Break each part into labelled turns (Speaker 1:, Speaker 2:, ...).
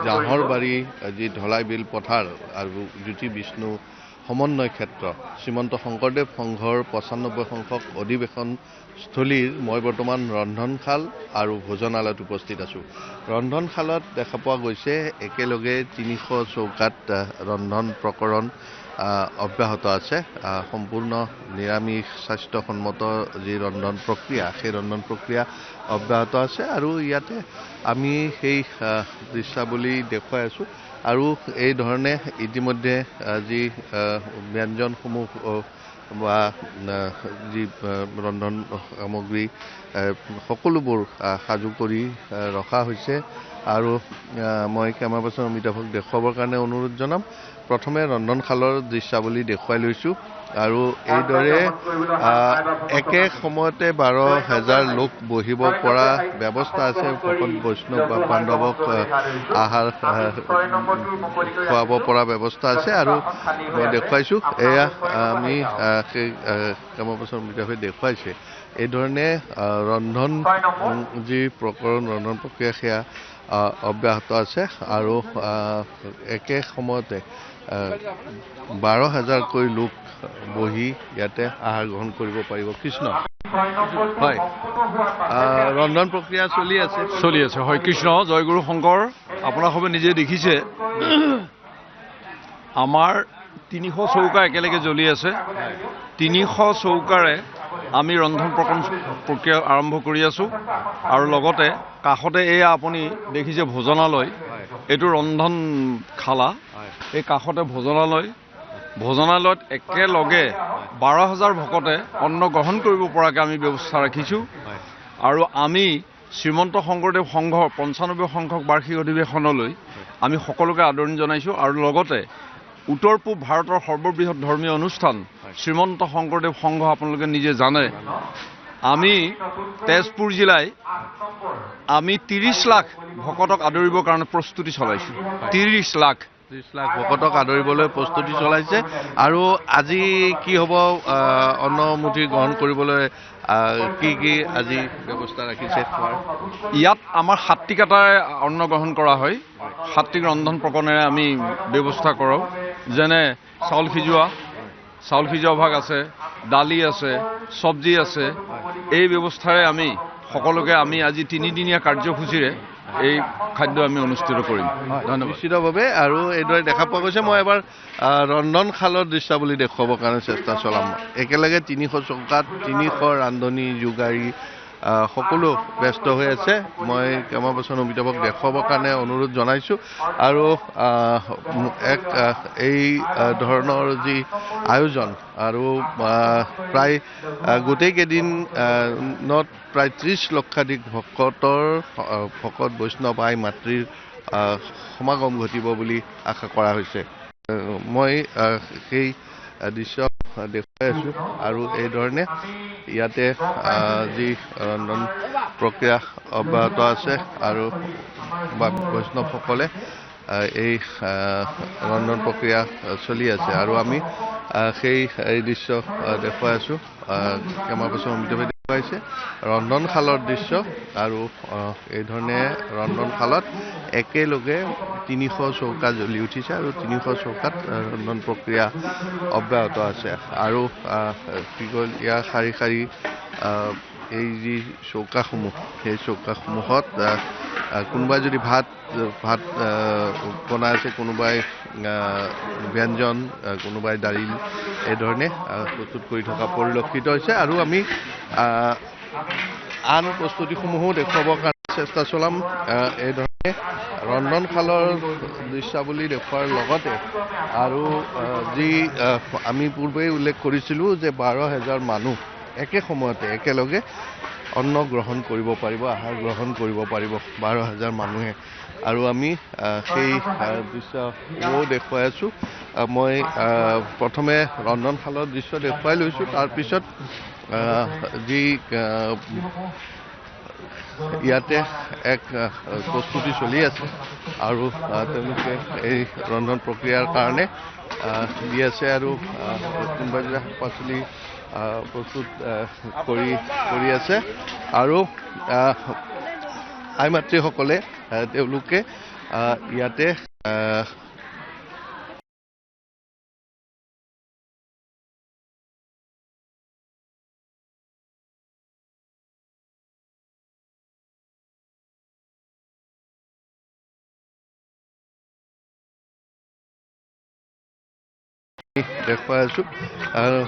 Speaker 1: জাহৰ বাৰী যি ঢলাই বিল পথাৰ আৰু জ্যোতি বিষ্ণু সমন্বয় ক্ষেত্ৰ শ্ৰীমন্ত শংকৰদেৱ সংঘৰ ৯৫ সংখ্যক অধিৱেশনস্থলীৰ মই বৰ্তমান ৰন্ধনশাল আৰু ভোজনালয়ত উপস্থিত আছোঁ। ৰন্ধনশালত দেখা পোৱা গৈছে একেলগে ৩০০ চৌকাত ৰন্ধন প্ৰকৰণ অব্যাহত আছে। সম্পূৰ্ণ নিৰামিষ স্বাস্থ্যসন্মত যি ৰন্ধন প্ৰক্ৰিয়া সেই ৰন্ধন প্ৰক্ৰিয়া অব্যাহত আছে আৰু ইয়াতে আমি সেই দৃশ্যাৱলী দেখুৱাই আছোঁ আৰু এই ধৰণে ইতিমধ্যে যি ব্যঞ্জনসমূহ বা যি ৰন্ধন সামগ্ৰী সকলোবোৰ সাজু কৰি ৰখা হৈছে আৰু মই কেমেৰা পাৰ্চন অমিতাভক দেখুৱাবৰ কাৰণে অনুৰোধ জনাম। প্ৰথমে ৰন্ধনশালৰ দৃশ্যাৱলী দেখুৱাই লৈছোঁ আৰু এইদৰে একে সময়তে ১২,০০০ লোক বহিব পৰা ব্যৱস্থা আছে। ভকত বৈষ্ণৱ বা বান্ধৱক আহাৰ খুৱাব পৰা ব্যৱস্থা আছে আৰু মই দেখুৱাইছোঁ এয়া আমি সেই কেমেৰা পাৰ্চন অমিতাভে দেখুৱাইছে। এইধৰণে ৰন্ধন যি প্ৰকৰণ ৰন্ধন প্ৰক্ৰিয়া সেয়া অব্যাহত আছে আৰু একে সময়তে ১২,০০০কৈ লোক বহি ইয়াতে আহাৰ গ্ৰহণ কৰিব পাৰিব। কৃষ্ণ হয়, ৰন্ধন প্ৰক্ৰিয়া চলি আছে
Speaker 2: হয়। কৃষ্ণ জয়গুৰু শংকৰ। আপোনালোকে নিজে দেখিছে আমাৰ ৩০০ চৌকা একেলগে জ্বলি আছে। ৩০০ চৌকাৰে আমি ৰন্ধন প্ৰক্ৰিয়া আৰম্ভ কৰি আছোঁ আৰু লগতে কাষতে এয়া আপুনি দেখিছে ভোজনালয়, এইটো ৰন্ধনশালা। এই কাষতে ভোজনালয়ত একেলগে ১২,০০০ ভকতে অন্ন গ্ৰহণ কৰিব পৰাকৈ আমি ব্যৱস্থা ৰাখিছোঁ আৰু আমি শ্ৰীমন্ত শংকৰদেৱ সংঘৰ ৯৫ সংখ্যক বাৰ্ষিক অধিৱেশনলৈ আমি সকলোকে আদৰণি জনাইছোঁ আৰু লগতে উত্তৰ পূব ভাৰতৰ সৰ্ববৃহৎ ধৰ্মীয় অনুষ্ঠান শ্ৰীমন্ত শংকৰদেৱ সংঘ আপোনালোকে নিজে জানে। আমি তেজপুৰ জিলাই আমি ৩০ লাখ ভকতক আদৰিবৰ কাৰণে প্ৰস্তুতি চলাইছোঁ। ৩০ লাখ
Speaker 1: ভকতক আদৰিবলৈ প্ৰস্তুতি চলাইছে আৰু আজি কি হ'ব অন্নমুঠি গ্ৰহণ কৰিবলৈ কি আজি ব্যৱস্থা ৰাখিছে?
Speaker 2: ইয়াত আমাৰ সাত্বিক আটাৰে অন্ন গ্ৰহণ কৰা হয়। সাত্বিক ৰন্ধন প্ৰকৰণেৰে আমি ব্যৱস্থা কৰোঁ, যেনে চাউল সিজোৱা ভাগ আছে, দালি আছে, চব্জি আছে। এই ব্যৱস্থাৰে আমি সকলোকে আজি ৩দিনীয়া কাৰ্যসূচীৰে এই খাদ্য আমি অনুষ্ঠিত কৰিম।
Speaker 1: ধন্যবাদ। নিশ্চিতভাৱে আৰু এইদৰে দেখা পোৱা গৈছে। মই এবাৰ ৰন্ধনশালৰ দৃশ্যাৱলী দেখুৱাবৰ কাৰণে চেষ্টা চলাম। একেলগে ৩০০ চৌকাত ৩০০ ৰান্ধনি যোগাৰী সকলো ব্যস্ত হৈ আছে। মই কেমেৰা পাৰ্চন অমিতাভক দেখুৱাবৰ কাৰণে অনুৰোধ জনাইছোঁ আৰু এই ধৰণৰ যি আয়োজন আৰু প্ৰায় গোটেই কেইদিনত প্ৰায় ৩০ লক্ষাধিক ভকত বৈষ্ণৱ আই মাতৃৰ সমাগম ঘটিব বুলি আশা কৰা হৈছে। মই সেই দৃশ্য দেখুৱাই আছোঁ আৰু এইধৰণে ইয়াতে যি ৰন্ধন প্ৰক্ৰিয়া অব্যাহত আছে আৰু বৈষ্ণৱসকলে এই ৰন্ধন প্ৰক্ৰিয়া চলি আছে আৰু আমি সেই দৃশ্য দেখুৱাই আছোঁ। কেমেৰা পাৰ্চন অমিতাভে দেখুৱাইছে ৰন্ধনশালৰ দৃশ্য আৰু এইধৰণে ৰন্ধনশালত একেলগে ৩০০ চৌকা জ্বলি উঠিছে আৰু ৩০০ চৌকাত ৰন্ধন প্ৰক্ৰিয়া অব্যাহত আছে আৰু কি কয় ইয়াৰ শাৰী শাৰী এই যি চৌকাসমূহ সেই চৌকাসমূহত কোনোবাই যদি ভাত বনাই আছে, কোনোবাই ব্যঞ্জন, কোনোবাই দাইল এইধৰণে প্ৰস্তুত কৰি থকা পৰিলক্ষিত হৈছে আৰু আমি আন প্ৰস্তুতিসমূহো দেখুৱাবৰ কাৰণে চেষ্টা চলাম। এইধৰণে ৰন্ধনশালৰ দৃশ্যাৱলী দেখুওৱাৰ লগতে আৰু যি আমি পূৰ্বেই উল্লেখ কৰিছিলোঁ যে ১২,০০০ মানুহ একে সময়তে একেলগে অন্ন গ্ৰহণ কৰিব পাৰিব, আহাৰ গ্ৰহণ কৰিব পাৰিব ১২,০০০ মানুহে আৰু আমি সেই দৃশ্যও দেখুৱাই আছোঁ। মই প্ৰথমে ৰন্ধনশালৰ দৃশ্য দেখুৱাই লৈছোঁ, তাৰপিছত যি ইয়াতে এক প্ৰস্তুতি চলি আছে আৰু তেওঁলোকে এই ৰন্ধন প্ৰক্ৰিয়াৰ কাৰণে দি আছে আৰু কোনোবাই শাক পাচলি প্ৰস্তুত কৰি আছে আৰু আই মাতৃসকলে তেওঁলোকে ইয়াতে দেখুৱাই আছোঁ আৰু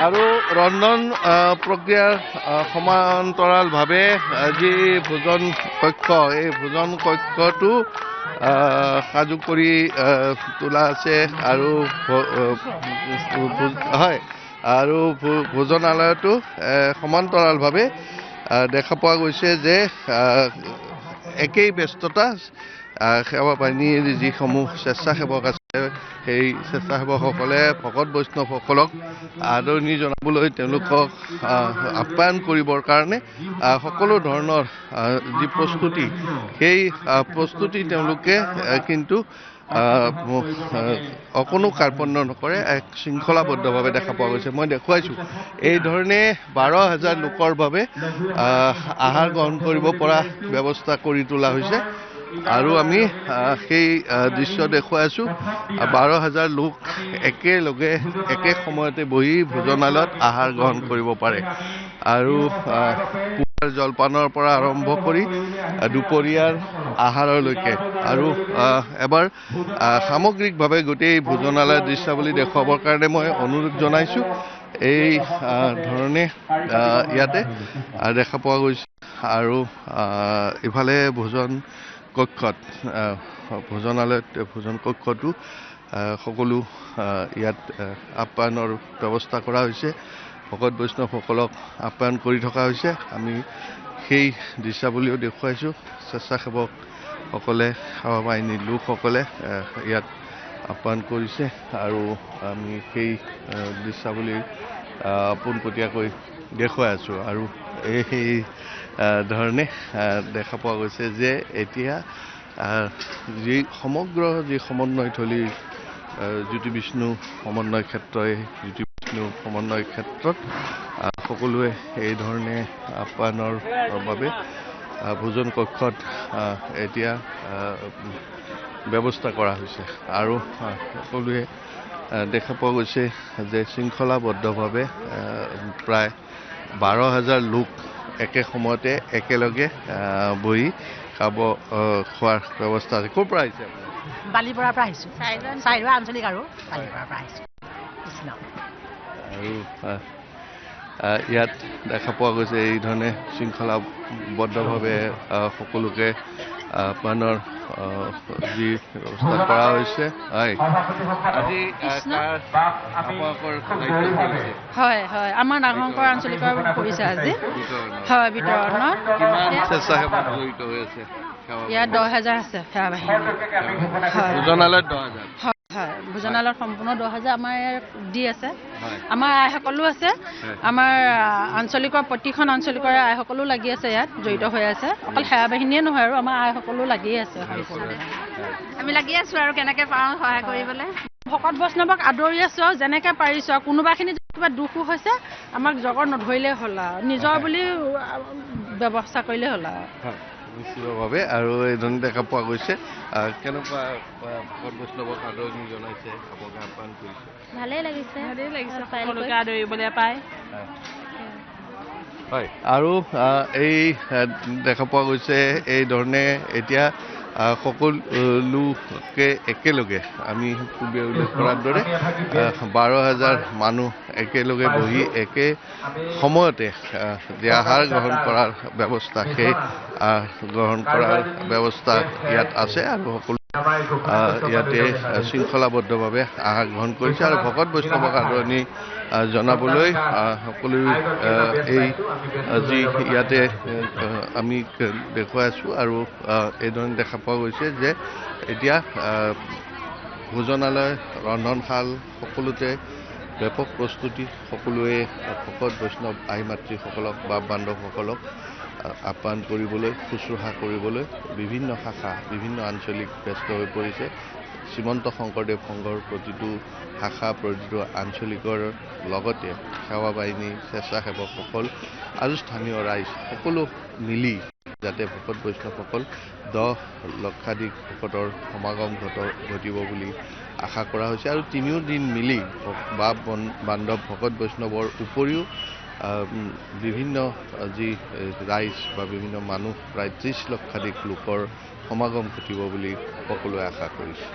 Speaker 1: আৰু ৰন্ধন প্ৰক্ৰিয়াৰ সমান্তৰালভাৱে যি ভোজন কক্ষ এই ভোজন কক্ষটো সাজু কৰি তোলা আছে আৰু হয় আৰু ভোজনালয়টো সমান্তৰালভাৱে দেখা পোৱা গৈছে যে একেই ব্যস্ততা সেৱা বাহিনীৰ যিসমূহ স্বেচ্ছাসেৱক আছে সেই স্বেচ্ছাসেৱকসকলে ভকত বৈষ্ণৱসকলক আদৰণি জনাবলৈ তেওঁলোকক আপ্যায়ন কৰিবৰ কাৰণে সকলো ধৰণৰ যি প্ৰস্তুতি সেই প্ৰস্তুতি তেওঁলোকে কিন্তু অকণো কাৰ্পণ্য নকৰে এক শৃংখলাবদ্ধভাৱে দেখা পোৱা গৈছে। মই দেখুৱাইছোঁ এই ধৰণে 12,000 লোকৰ বাবে আহাৰ গ্ৰহণ কৰিব পৰা ব্যৱস্থা কৰি তোলা হৈছে আৰু আমি সেই দৃশ্য দেখুৱাই আছোঁ 12,000 লোক একেলগে একে সময়তে বহি ভোজনালয়ত আহাৰ গ্ৰহণ কৰিব পাৰে আৰু পুৱাৰ জলপানৰ পৰা আৰম্ভ কৰি দুপৰীয়াৰ আহাৰলৈকে আৰু এবাৰ সামগ্ৰিকভাৱে গোটেই ভোজনালয়ৰ দৃশ্যাৱলী দেখুৱাবৰ কাৰণে মই অনুৰোধ জনাইছোঁ। এই ধৰণে ইয়াতে দেখা পোৱা গৈছে আৰু ইফালে ভোজন কক্ষত ভোজনালয়ত ভোজন কক্ষটো সকলো ইয়াত আপ্যায়নৰ ব্যৱস্থা কৰা হৈছে ভকত বৈষ্ণৱসকলক আপ্যায়ন কৰি থকা হৈছে। আমি সেই দৃশ্যাৱলীও দেখুৱাইছোঁ স্বেচ্ছাসেৱকসকলে সেৱা বাহিনীৰ লোকসকলে ইয়াত আপ্যায়ন কৰিছে আৰু আমি সেই দৃশ্যাৱলীৰ পোনপটীয়াকৈ দেখুৱাই আছোঁ আৰু সেই ধৰণে দেখা পোৱা গৈছে যে এতিয়া যি সমগ্ৰ যি সমন্বয়থলীৰ জ্যোতি বিষ্ণু সমন্বয় ক্ষেত্ৰই জ্যোতি বিষ্ণু সমন্বয় ক্ষেত্ৰত সকলোৱে এই ধৰণে আপ্যায়নৰ বাবে ভোজন কক্ষত এতিয়া ব্যৱস্থা কৰা হৈছে আৰু সকলোৱে দেখা পোৱা গৈছে যে শৃংখলাবদ্ধভাৱে প্ৰায় 12,000 লোক একে সময়তে একেলগে বহি খোৱাৰ ব্যৱস্থা আছে। ক'ৰ পৰা আহিছে আপুনি?
Speaker 3: বালিপৰাৰ পৰা আহিছোঁ। চাইৰোৱা আঞ্চলিক আৰু বালিপৰাৰ পৰা আহিছোঁ।
Speaker 1: আৰু ইয়াত দেখা পোৱা গৈছে এই ধৰণে শৃংখলাবদ্ধভাৱে সকলোকে আপ্যায়নৰ যি ব্যৱস্থা কৰা হৈছে।
Speaker 3: হয় হয় আমাৰ নাগশংকৰ আঞ্চলিকৰ কৰিছে আজি হয় বিতৰণত
Speaker 1: স্বেচ্ছাসেৱক জড়িত হৈ আছে
Speaker 3: ইয়াত 10,000 আছে সেৱা বাহিনী
Speaker 1: ভোজনালয়ত 10,000
Speaker 3: হয় ভোজনালয়ত সম্পূৰ্ণ 10,000 আমাৰ ইয়াত দি আছে। আমাৰ আইসকলো আছে আমাৰ আঞ্চলিকৰ প্ৰতিখন আঞ্চলিকৰে আইসকলো লাগি আছে ইয়াত জড়িত হৈ আছে অকল সেৱা বাহিনীয়ে নহয় আৰু আমাৰ আইসকলো লাগি আছে
Speaker 4: আমি লাগি আছোঁ আৰু কেনেকৈ পাৰোঁ সহায় কৰিবলৈ
Speaker 3: ভকত বৈষ্ণৱক আদৰি আছোঁ আৰু যেনেকৈ পাৰিছোঁ আৰু কোনোবাখিনি কিবা দুখো হৈছে আমাক জগত নধৰিলেই হ'ল আৰু নিজৰ বুলি ব্যৱস্থা কৰিলেই হ'ল আৰু
Speaker 1: নিশ্চিতভাৱে আৰু এই ধৰণে দেখা পোৱা গৈছে কেনেকুৱা ভকত বৈষ্ণৱক আদৰণি জনাইছে আপোনালোকে আহ্বান কৰিছে
Speaker 4: ভালেই লাগিছে
Speaker 3: সকলোকে আদৰিবলৈ পায়
Speaker 2: হয়
Speaker 1: আৰু এই দেখা পোৱা গৈছে এই ধৰণে এতিয়া সকলোকে একেলগে আমি পূৰ্বে উল্লেখ কৰাৰ দৰে 12,000 মানুহ একেলগে বহি একে সময়তে যে আহাৰ গ্ৰহণ কৰাৰ ব্যৱস্থা সেই গ্ৰহণ কৰাৰ ব্যৱস্থা ইয়াত আছে আৰু সকলো ইয়াতে শৃংখলাবদ্ধভাৱে আহাৰ গ্ৰহণ কৰিছে আৰু ভকত বৈষ্ণৱক আদৰণি জনাবলৈ সকলো এই যি ইয়াতে আমি দেখুৱাই আছোঁ আৰু এইধৰণে দেখা পোৱা গৈছে যে এতিয়া ভোজনালয় ৰন্ধনশাল সকলোতে ব্যাপক প্ৰস্তুতি সকলোৱে ভকত বৈষ্ণৱ আই মাতৃসকলক বা বান্ধৱসকলক আপ্যায়ন কৰিবলৈ শুশ্ৰূষা কৰিবলৈ বিভিন্ন শাখা বিভিন্ন আঞ্চলিক ব্যস্ত হৈ পৰিছে শ্ৰীমন্ত শংকৰদেৱ সংঘৰ প্ৰতিটো শাখা প্ৰতিটো আঞ্চলিকৰ লগতে সেৱা বাহিনী স্বেচ্ছাসেৱকসকল আৰু স্থানীয় ৰাইজ সকলো মিলি যাতে ভকত বৈষ্ণৱসকল 10 লক্ষাধিক ভকতৰ সমাগম ঘটিব বুলি আশা কৰা হৈছে আৰু 3 দিন মিলি বা বান্ধৱ ভকত বৈষ্ণৱৰ উপৰিও বিভিন্ন যি ৰাইজ বা বিভিন্ন মানুহ প্ৰায় 30 লক্ষাধিক লোকৰ সমাগম ঘটিব বুলি সকলোৱে আশা কৰিছে।